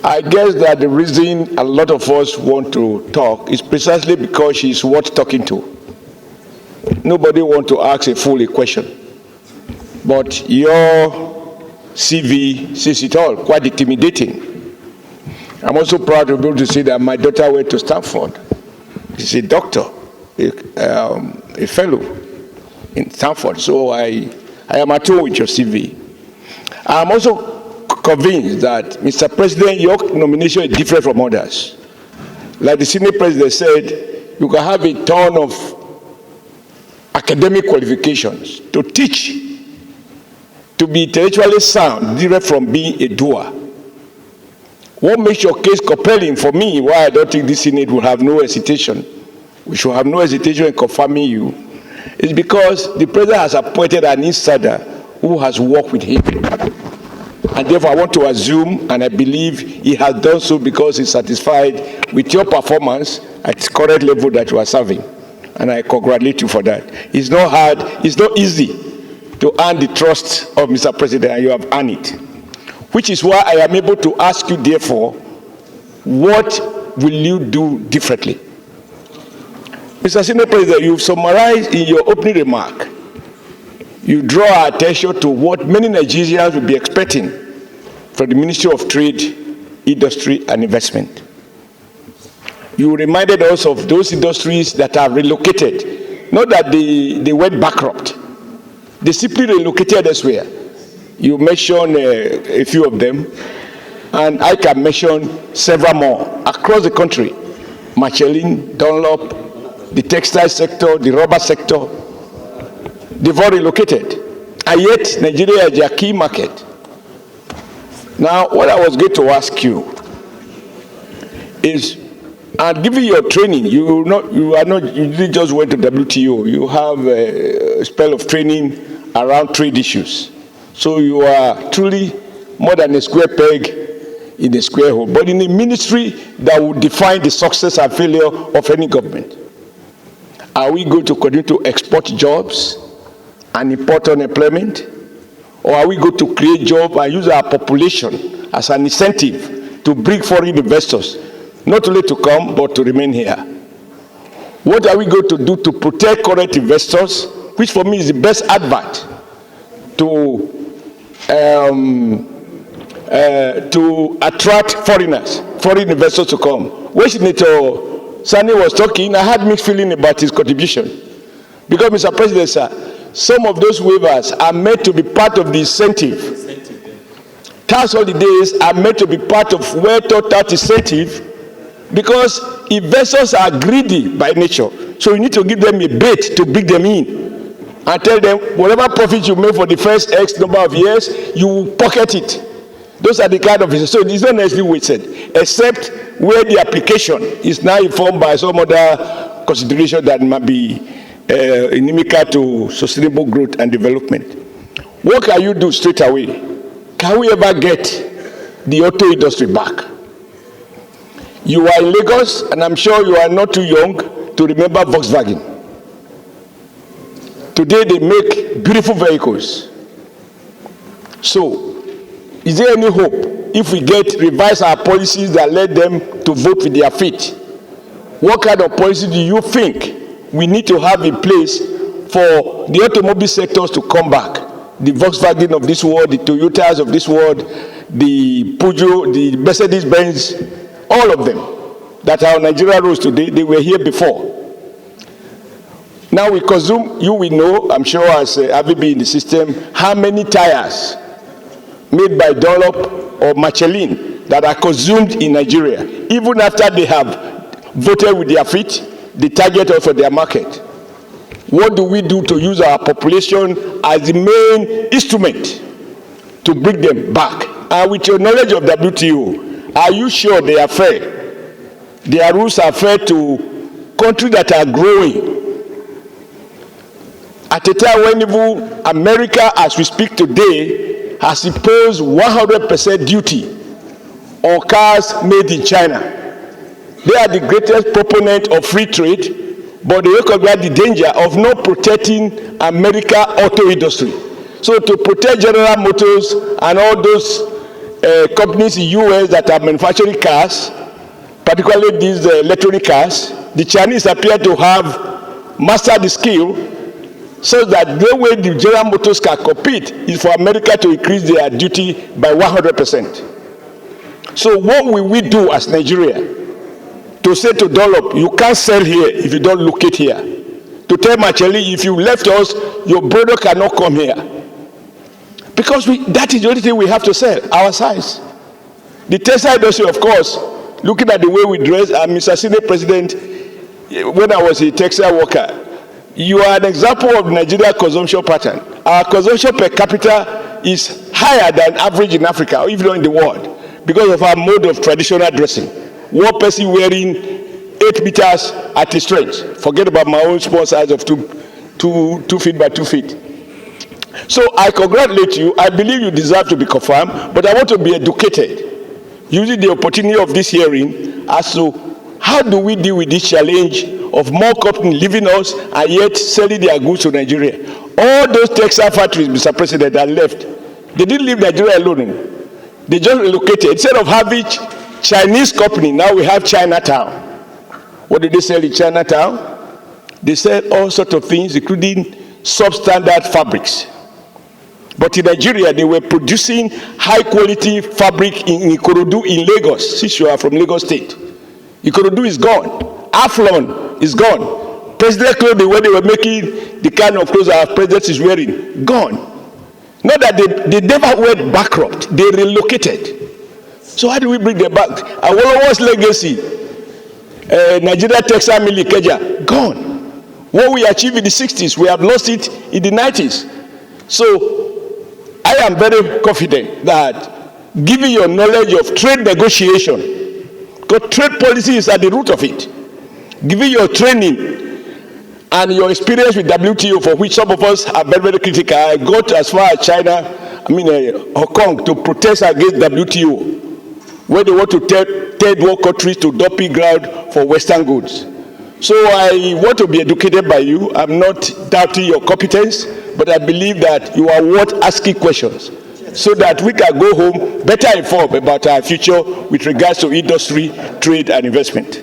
I guess that the reason a lot of us want to talk is precisely because she's worth talking to. Nobody wants to ask a fool a question. But your CV says it all, quite intimidating. I'm also proud to be able to say that my daughter went to Stanford. She's a doctor, a fellow in Stanford. So I am at home with your CV. I'm also convinced that, Mr. President, your nomination is different from others. Like the Senate President said, you can have a ton of academic qualifications to teach, to be intellectually sound, different from being a doer. What makes your case compelling for me, why I don't think this Senate will have no hesitation, we should have no hesitation in confirming you, is because the President has appointed an insider who has worked with him. And therefore, I want to assume, and I believe he has done so because he's satisfied with your performance at the current level that you are serving. And I congratulate you for that. It's not hard, it's not easy to earn the trust of Mr. President, and you have earned it. Which is why I am able to ask you, therefore, what will you do differently? Mr. Senate President, you've summarized in your opening remark, you draw our attention to what many Nigerians will be expecting from the Ministry of Trade, Industry and Investment. You reminded us of those industries that are relocated, not that they went bankrupt. They simply relocated elsewhere. You mentioned a few of them, and I can mention several more across the country. Michelin, Dunlop, the textile sector, the rubber sector, they've all relocated. And yet, Nigeria is their key market. Now, what I was going to ask you is, and given your training, you didn't just went to WTO. You have a spell of training around trade issues. So you are truly more than a square peg in a square hole, but in a ministry that will define the success and failure of any government. Are we going to continue to export jobs and import unemployment? Or are we going to create jobs and use our population as an incentive to bring foreign investors, not only to come, but to remain here? What are we going to do to protect current investors, which for me is the best advert to attract foreign investors to come? When Senator Sani was talking, I had mixed feeling about his contribution. Because, Mr. President, sir, some of those waivers are meant to be part of the incentive. Tax holidays are meant to be part of well-thought-out incentive, because investors are greedy by nature. So you need to give them a bait to bring them in and tell them whatever profit you make for the first X number of years, you will pocket it. Those are the kind of issues. So it's not necessarily wasted, except where the application is now informed by some other consideration that might be inimical to sustainable growth and development. What can you do straight away? Can we ever get the auto industry back? You are in Lagos, and I'm sure you are not too young to remember Volkswagen. Today they make beautiful vehicles. So, is there any hope if we revise our policies that let them to vote with their feet? What kind of policy do you think we need to have in place for the automobile sectors to come back? The Volkswagen of this world, the Toyotas of this world, the Peugeot, the Mercedes-Benz, all of them that are on Nigeria roads today, they were here before. Now we consume, you will know, I'm sure as having been in the system, how many tires made by Dunlop or Michelin that are consumed in Nigeria, even after they have voted with their feet, the target also their market. What do we do to use our population as the main instrument to bring them back? And with your knowledge of WTO, are you sure they are fair? Their rules are fair to countries that are growing. At a time when even America, as we speak today, has imposed 100% duty on cars made in China. They are the greatest proponent of free trade, but they recognize the danger of not protecting American auto industry. So to protect General Motors and all those companies in US that are manufacturing cars, particularly these electronic cars. The Chinese appear to have mastered the skill so that the way the General Motors can compete is for America to increase their duty by 100%. So what will we do as Nigeria to say to Dunlop, you can't sell here if you don't locate here? To tell Macheli, if you left us, your brother cannot come here. Because that is the only thing we have to sell, our size. The textile industry, of course, looking at the way we dress, and Mr. Senate President, when I was a textile worker, you are an example of Nigeria consumption pattern. Our consumption per capita is higher than average in Africa, or even in the world, because of our mode of traditional dressing. One person wearing 8 meters at a stretch. Forget about my own small size of 2 feet by 2 feet. So I congratulate you. I believe you deserve to be confirmed, but I want to be educated, using the opportunity of this hearing as to how do we deal with this challenge of more companies leaving us and yet selling their goods to Nigeria. All those textile factories, Mr. President, that left, they didn't leave Nigeria alone. They just relocated. Instead of having Chinese company, now we have Chinatown. What did they sell in Chinatown? They sell all sorts of things, including substandard fabrics. But in Nigeria, they were producing high-quality fabric in Ikorodu in Lagos, since you are from Lagos State. Ikorodu is gone. Aflon is gone. President clothes, the way they were making the kind of clothes our president is wearing, gone. Not that they never went bankrupt, they relocated. So how do we bring them back? Awolowo's legacy, Nigeria Textile Mill Ikeja, gone. What we achieved in the 60s, we have lost it in the 90s. So I am very confident that given your knowledge of trade negotiation, because trade policy is at the root of it, given your training and your experience with WTO, for which some of us are very, very critical, I got as far as China, Hong Kong, to protest against WTO, where they want to tell third world countries to dumping ground for Western goods. So I want to be educated by you. I'm not doubting your competence, but I believe that you are worth asking questions so that we can go home better informed about our future with regards to industry, trade, and investment.